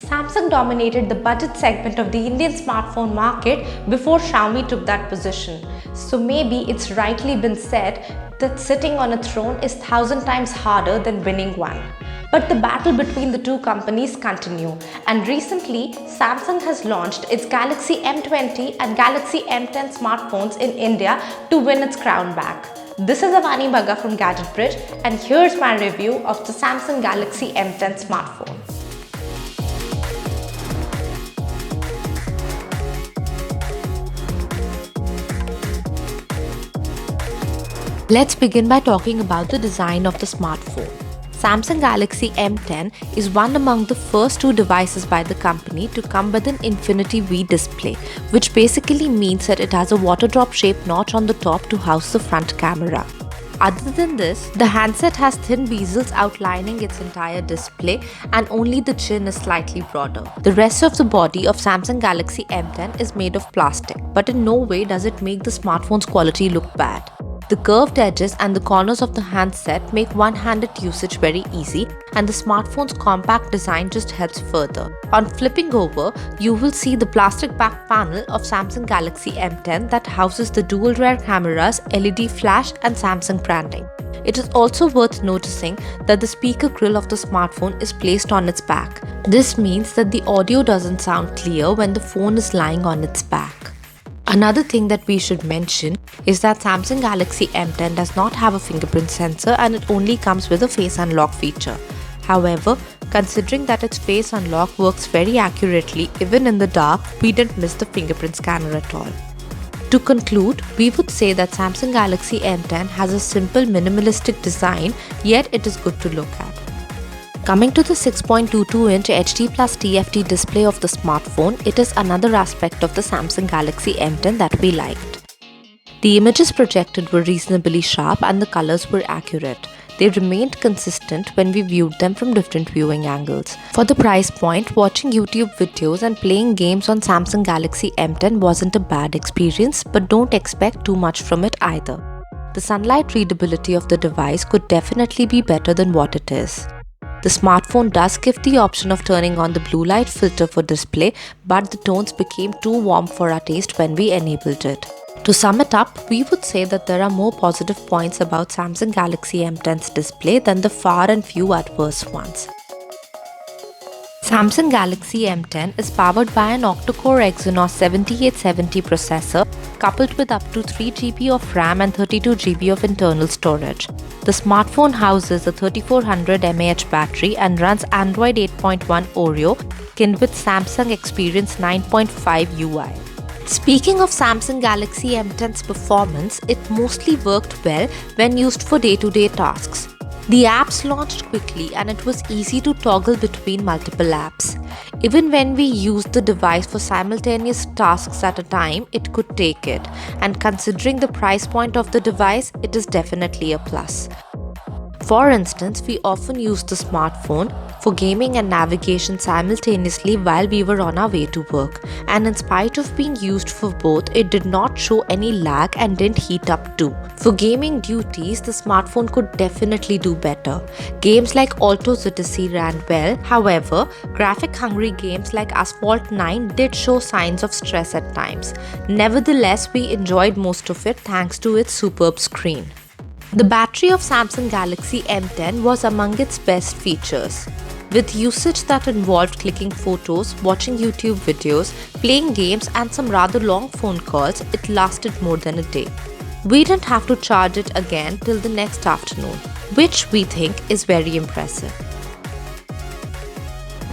Samsung dominated the budget segment of the Indian smartphone market before Xiaomi took that position. So maybe it's rightly been said that sitting on a throne is 1,000 times harder than winning one. But the battle between the two companies continue, and recently Samsung has launched its Galaxy M20 and Galaxy M10 smartphones in India to win its crown back. This is Avani from Gadget Bridge, and here's my review of the Samsung Galaxy M10 smartphone. Let's begin by talking about the design of the smartphone. Samsung Galaxy M10 is one among the first two devices by the company to come with an Infinity V display, which basically means that it has a water drop shaped notch on the top to house the front camera. Other than this, the handset has thin bezels outlining its entire display and only the chin is slightly broader. The rest of the body of Samsung Galaxy M10 is made of plastic, but in no way does it make the smartphone's quality look bad. The curved edges and the corners of the handset make one-handed usage very easy, and the smartphone's compact design just helps further. On flipping over, you will see the plastic back panel of Samsung Galaxy M10 that houses the dual rear cameras, LED flash and Samsung branding. It is also worth noticing that the speaker grill of the smartphone is placed on its back. This means that the audio doesn't sound clear when the phone is lying on its back. Another thing that we should mention is that Samsung Galaxy M10 does not have a fingerprint sensor and it only comes with a face unlock feature. However, considering that its face unlock works very accurately even in the dark, we didn't miss the fingerprint scanner at all. To conclude, we would say that Samsung Galaxy M10 has a simple minimalistic design, yet it is good to look at. Coming to the 6.22-inch HD Plus TFT display of the smartphone, it is another aspect of the Samsung Galaxy M10 that we liked. The images projected were reasonably sharp and the colors were accurate. They remained consistent when we viewed them from different viewing angles. For the price point, watching YouTube videos and playing games on Samsung Galaxy M10 wasn't a bad experience, but don't expect too much from it either. The sunlight readability of the device could definitely be better than what it is. The smartphone does give the option of turning on the blue light filter for display, but the tones became too warm for our taste when we enabled it. To sum it up, we would say that there are more positive points about Samsung Galaxy M10's display than the far and few adverse ones. Samsung Galaxy M10 is powered by an octa-core Exynos 7870 processor coupled with up to 3 GB of RAM and 32 GB of internal storage. The smartphone houses a 3400 mAh battery and runs Android 8.1 Oreo kin with Samsung Experience 9.5 UI. Speaking of Samsung Galaxy M10's performance, it mostly worked well when used for day-to-day tasks. The apps launched quickly and it was easy to toggle between multiple apps. Even when we used the device for simultaneous tasks at a time, it could take it. And considering the price point of the device, it is definitely a plus. For instance, we often used the smartphone for gaming and navigation simultaneously while we were on our way to work. And in spite of being used for both, it did not show any lag and didn't heat up too. For gaming duties, the smartphone could definitely do better. Games like Alto's Odyssey ran well, however, graphic-hungry games like Asphalt 9 did show signs of stress at times. Nevertheless, we enjoyed most of it thanks to its superb screen. The battery of Samsung Galaxy M10 was among its best features. With usage that involved clicking photos, watching YouTube videos, playing games and some rather long phone calls, it lasted more than a day. We didn't have to charge it again till the next afternoon, which we think is very impressive.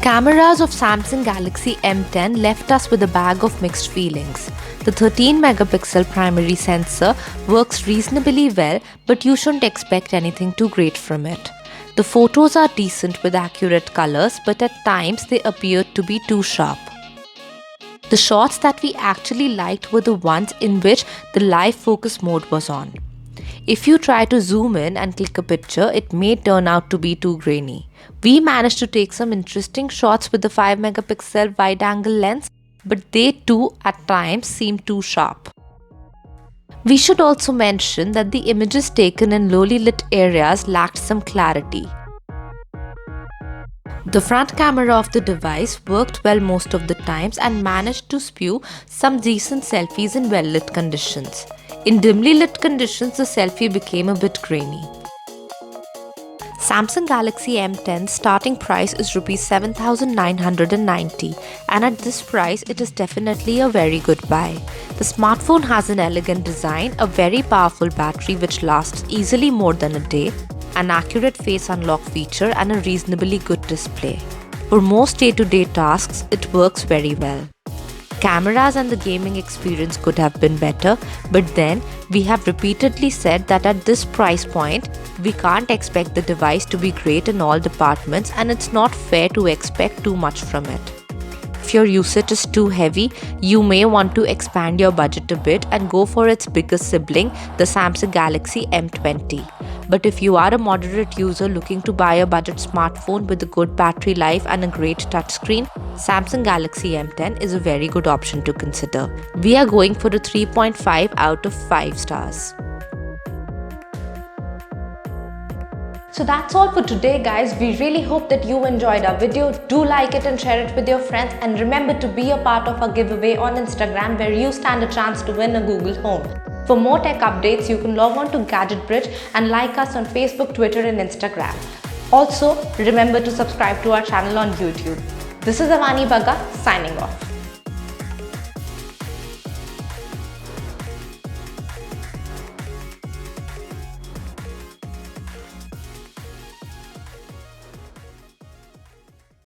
Cameras of Samsung Galaxy M10 left us with a bag of mixed feelings. The 13-megapixel primary sensor works reasonably well, but you shouldn't expect anything too great from it. The photos are decent with accurate colors, but at times they appeared to be too sharp. The shots that we actually liked were the ones in which the live focus mode was on. If you try to zoom in and click a picture, it may turn out to be too grainy. We managed to take some interesting shots with the 5-megapixel wide-angle lens, but they too at times seem too sharp. We should also mention that the images taken in lowly lit areas lacked some clarity. The front camera of the device worked well most of the times and managed to spew some decent selfies in well-lit conditions. In dimly lit conditions, the selfie became a bit grainy. Samsung Galaxy M10 starting price is Rs 7,990, and at this price it is definitely a very good buy. The smartphone has an elegant design, a very powerful battery which lasts easily more than a day, an accurate face unlock feature and a reasonably good display. For most day-to-day tasks, it works very well. Cameras and the gaming experience could have been better, but then we have repeatedly said that at this price point, we can't expect the device to be great in all departments, and it's not fair to expect too much from it. If your usage is too heavy, you may want to expand your budget a bit and go for its biggest sibling, the Samsung Galaxy M20. But if you are a moderate user looking to buy a budget smartphone with a good battery life and a great touchscreen, Samsung Galaxy M10 is a very good option to consider. We are going for a 3.5 out of 5 stars. So that's all for today, guys. We really hope that you enjoyed our video. Do like it and share it with your friends, and remember to be a part of our giveaway on Instagram where you stand a chance to win a Google Home. For more tech updates, you can log on to Gadget Bridge and like us on Facebook, Twitter and Instagram. Also, remember to subscribe to our channel on YouTube. This is Avani signing off.